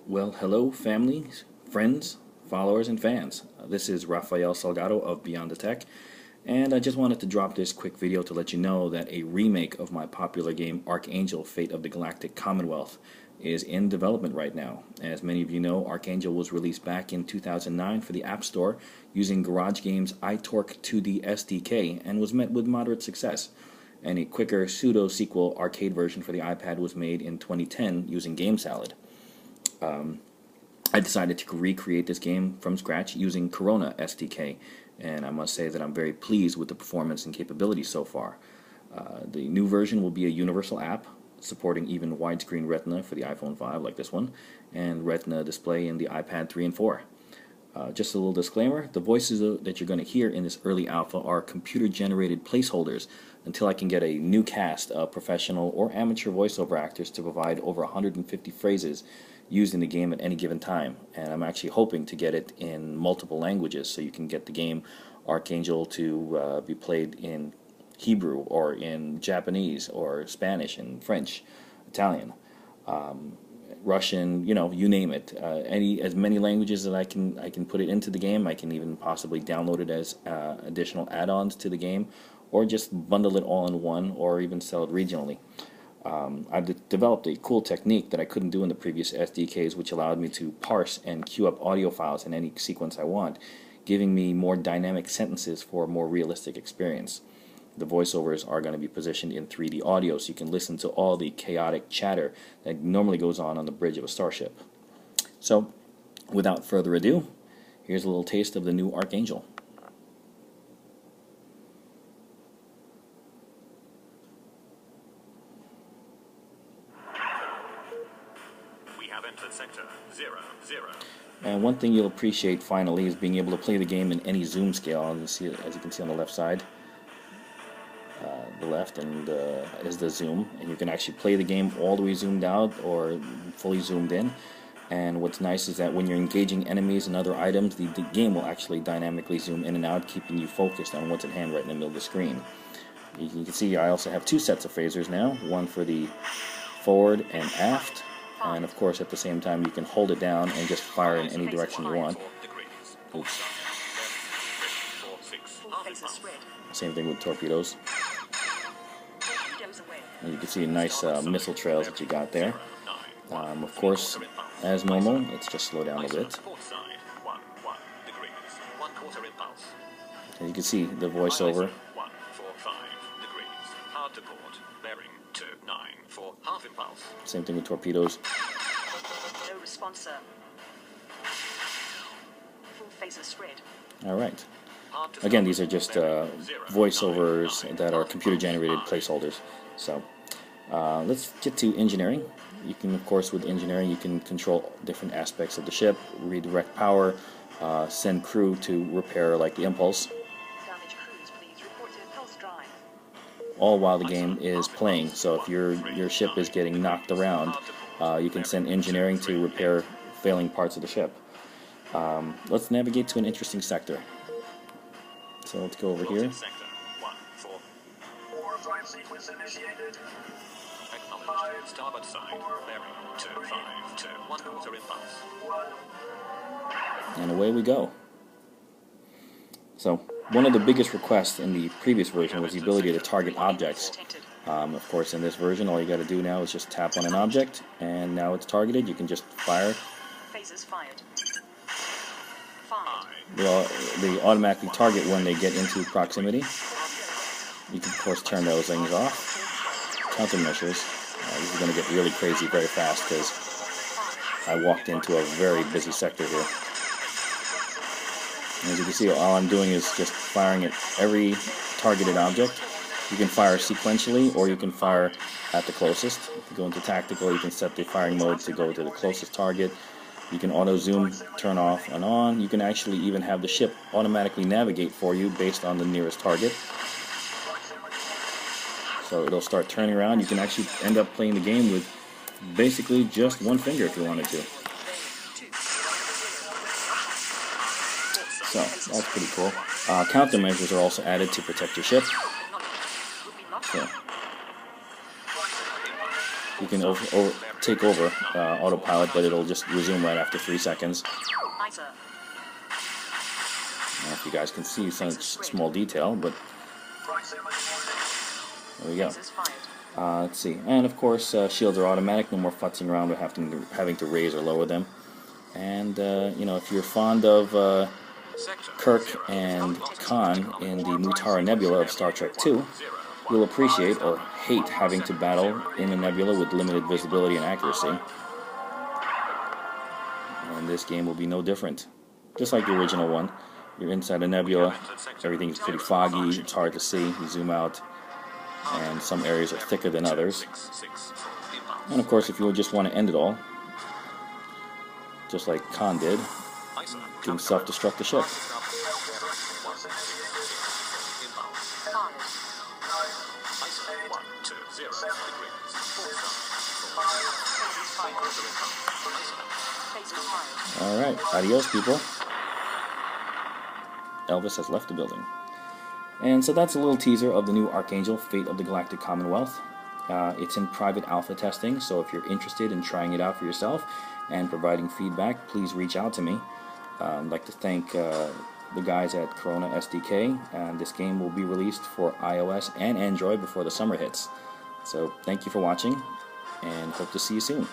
Well, hello, families, friends, followers, and fans. This is Rafael Salgado of Beyond the Tech, and I just wanted to drop this quick video to let you know that a remake of my popular game Archangel: Fate of the Galactic Commonwealth is in development right now. As many of you know, Archangel was released back in 2009 for the App Store using Garage Games' iTorque 2D SDK and was met with moderate success. And a quicker pseudo-sequel arcade version for the iPad was made in 2010 using GameSalad. I decided to recreate this game from scratch using Corona SDK, and I must say that I'm very pleased with the performance and capabilities so far. The new version will be a universal app, supporting even widescreen Retina for the iPhone 5 like this one, and Retina display in the iPad 3 and 4. Just a little disclaimer, the voices that you're going to hear in this early alpha are computer-generated placeholders until I can get a new cast of professional or amateur voiceover actors to provide over 150 phrases used in the game at any given time. And I'm actually hoping to get it in multiple languages so you can get the game Archangel to be played in Hebrew or in Japanese or Spanish and French, Italian, Russian, you name it. As many languages that I can put it into the game. I can even possibly download it as additional add-ons to the game, or just bundle it all in one, or even sell it regionally. I've developed a cool technique that I couldn't do in the previous SDKs, which allowed me to parse and queue up audio files in any sequence I want, giving me more dynamic sentences for a more realistic experience. The voiceovers are going to be positioned in 3D audio, so you can listen to all the chaotic chatter that normally goes on the bridge of a starship. So, without further ado, here's a little taste of the new Archangel. We have entered sector 00. And one thing you'll appreciate finally is being able to play the game in any zoom scale. As you can see on the left side. The left is the zoom, and you can actually play the game all the way zoomed out or fully zoomed in. And what's nice is that when you're engaging enemies and other items, the game will actually dynamically zoom in and out, keeping you focused on what's at hand right in the middle of the screen. You can see I also have two sets of phasers now, one for the forward and aft, and of course at the same time you can hold it down and just fire in any direction you want. Oops. Same thing with torpedoes. And you can see nice missile trails that you got there. Of course, as normal, let's just slow down a bit. And you can see the voiceover. Same thing with torpedoes. No response, sir. Full phaser spread. All right. Again, these are just voiceovers that are computer-generated placeholders. So let's get to engineering. You can, of course, with engineering, you can control different aspects of the ship, redirect power, send crew to repair, like the Impulse. Damage crews, please report to Impulse Drive. All while the game is playing. So if your ship is getting knocked around, you can send engineering to repair failing parts of the ship. Let's navigate to an interesting sector. So let's go over here. Starboard side, bearing 252, 1/4 impulse. And away we go. So, one of the biggest requests in the previous version was the ability to target objects. Of course, in this version, all you got to do now is just tap on an object, and now it's targeted. You can just fire. Phasers fired. They automatically target when they get into proximity. You can, of course, turn those things off. Countermeasures. This is going to get really crazy very fast because I walked into a very busy sector here. And as you can see, all I'm doing is just firing at every targeted object. You can fire sequentially, or you can fire at the closest. If you go into tactical, you can set the firing mode to go to the closest target. You can auto zoom, turn off and on. You can actually even have the ship automatically navigate for you based on the nearest target. So it'll start turning around. You can actually end up playing the game with basically just one finger if you wanted to. So that's pretty cool. Countermeasures are also added to protect your ship. So You can take over autopilot, but it'll just resume right after 3 seconds. Aye, sir. I don't know if you guys can see such small detail, but there we go. Phases fired. Let's see, and of course shields are automatic, no more futzing around with having to raise or lower them. And you know, if you're fond of Kirk and Khan in the Mutara Nebula of Star Trek II, you'll appreciate or hate having to battle in a nebula with limited visibility and accuracy. And this game will be no different. Just like the original one, you're inside a nebula, everything's pretty foggy, it's hard to see, you zoom out, and some areas are thicker than others. And of course, if you just want to end it all, just like Khan did, you can self-destruct the ship. Alright, adios people. Elvis has left the building. And so that's a little teaser of the new Archangel, Fate of the Galactic Commonwealth. It's in private alpha testing, so if you're interested in trying it out for yourself and providing feedback, please reach out to me. I'd like to thank the guys at Corona SDK, and this game will be released for iOS and Android before the summer hits. So thank you for watching, and hope to see you soon.